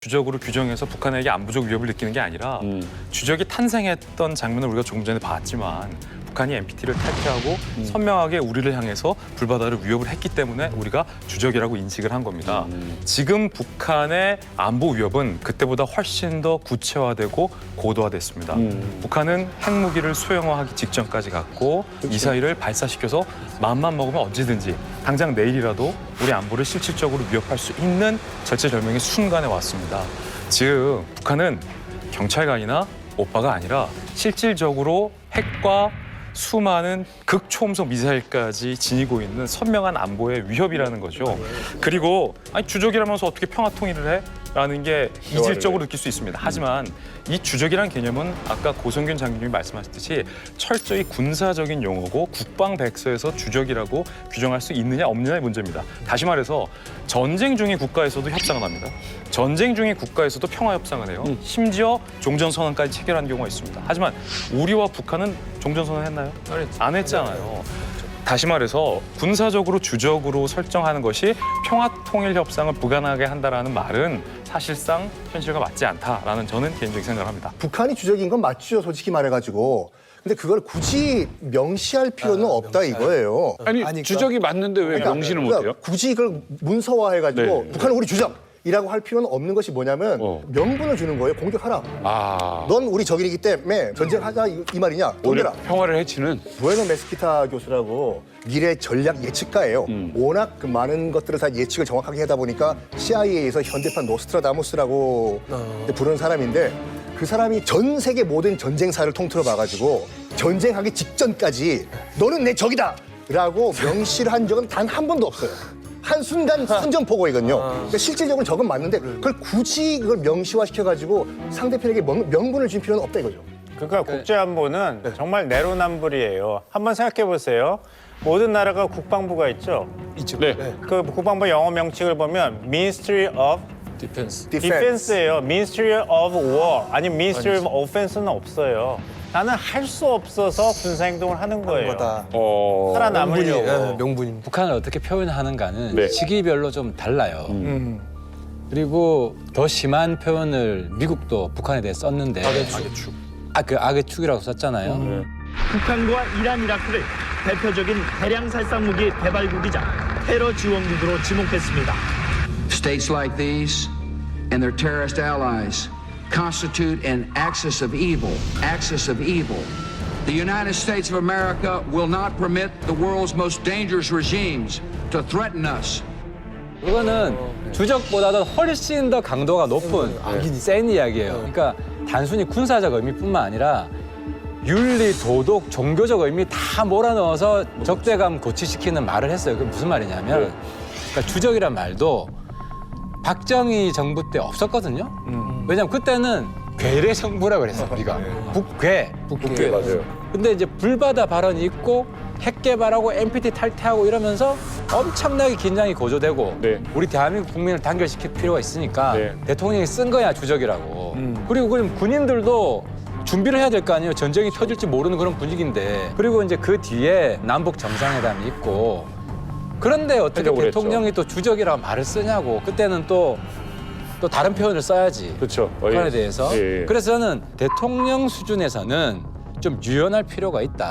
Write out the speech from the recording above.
주적으로 규정해서 북한에게 안보적 위협을 느끼는 게 아니라 주적이 탄생했던 장면을 우리가 조금 전에 봤지만 북한이 NPT를 탈퇴하고 선명하게 우리를 향해서 불바다를 위협을 했기 때문에 우리가 주적이라고 인식을 한 겁니다. 지금 북한의 안보 위협은 그때보다 훨씬 더 구체화되고 고도화됐습니다. 북한은 핵무기를 소형화하기 직전까지 갔고 미사일을 발사시켜서 마음만 먹으면 언제든지 당장 내일이라도 우리 안보를 실질적으로 위협할 수 있는 절체절명의 순간에 왔습니다. 즉 북한은 경찰관이나 오빠가 아니라 실질적으로 핵과 수많은 극초음속 미사일까지 지니고 있는 선명한 안보의 위협이라는 거죠. 그리고 아니 주적이라면서 어떻게 평화통일을 해? 라는 게 이질적으로 느낄 수 있습니다. 하지만 이 주적이라는 개념은 아까 고성균 장군님이 말씀하셨듯이 철저히 군사적인 용어고 국방백서에서 주적이라고 규정할 수 있느냐 없느냐의 문제입니다. 다시 말해서 전쟁 중인 국가에서도 협상을 합니다. 전쟁 중인 국가에서도 평화협상을 해요. 심지어 종전선언까지 체결한 경우가 있습니다. 하지만 우리와 북한은 종전선언 했나요? 안 했잖아요. 다시 말해서 군사적으로 주적으로 설정하는 것이 평화통일협상을 불가능하게 한다는 말은 사실상 현실과 맞지 않다라는 저는 개인적인 생각을 합니다. 북한이 주적인 건 맞죠, 솔직히 말해가지고. 근데 그걸 굳이 명시할 필요는 없다 이거예요. 아니 주적이 맞는데 왜 명시를 못해요? 굳이 이걸 문서화해가지고 네. 북한은 우리 주적이라고 할 필요는 없는 것이 뭐냐면 명분을 주는 거예요. 공격하라. 넌 우리 적이기 때문에 전쟁하자 이 말이냐. 오히려 덤벼라. 평화를 해치는. 부에노 메스키타 교수라고 미래 전략 예측가예요. 워낙 그 많은 것들을 다 예측을 정확하게 하다 보니까 CIA에서 현대판 노스트라다무스라고 부르는 사람인데 그 사람이 전 세계 모든 전쟁사를 통틀어 봐가지고 전쟁하기 직전까지 너는 내 적이다! 라고 명시를 한 적은 단 한 번도 없어요. 한순간 선전포고이거든요. 그러니까 실질적으로 적은 맞는데 그걸 굳이 그걸 명시화시켜가지고 상대편에게 명분을 줄 필요는 없다 이거죠. 그러니까 국제안보는 정말 내로남불이에요. 한번 생각해 보세요. 모든 나라가 국방부가 있죠. 네. 그 국방부 영어 명칭을 보면 Ministry of Defense예요. Ministry of War 아니면 Ministry of Offense는 없어요. 나는 할 수 없어서 군사행동을 하는 거예요. 살아남으려고. 명분입니다. 북한을 어떻게 표현하는가는 네. 시기별로 좀 달라요. 그리고 더 심한 표현을 미국도 북한에 대해 썼는데 악의 축이라고 썼잖아요. 북한과 이란, 이라크를 대표적인 대량 살상 무기 개발국이자 테러 지원국으로 지목했습니다. States like these and their terrorist allies constitute an axis of evil. The United States of America will not permit the world's most dangerous regimes to threaten us. 이거는 주적보다도 훨씬 더 강도가 높은 센 이야기예요. 그러니까 단순히 군사적 의미뿐만 아니라 윤리, 도덕, 종교적 의미 다 몰아넣어서 적대감 고취시키는 말을 했어요. 그게 무슨 말이냐면 그러니까 주적이란 말도 박정희 정부 때 없었거든요. 왜냐면 그때는 괴뢰 정부라고 그랬어 우리가. 북괴. 맞아요. 근데 이제 불바다 발언이 있고 핵 개발하고 NPT 탈퇴하고 이러면서 엄청나게 긴장이 고조되고 네. 우리 대한민국 국민을 단결시킬 필요가 있으니까 네. 대통령이 쓴 거야 주적이라고. 그리고 그럼 군인들도 준비를 해야 될 거 아니에요. 전쟁이 터질지 모르는 그런 분위기인데. 그리고 이제 그 뒤에 남북 정상회담이 있고 그런데 어떻게 하려고 대통령이 또 주적이라고 말을 쓰냐고. 그때는 또 다른 표현을 써야지. 그렇죠. 북한에 대해서. 예. 그래서 저는 대통령 수준에서는 좀 유연할 필요가 있다.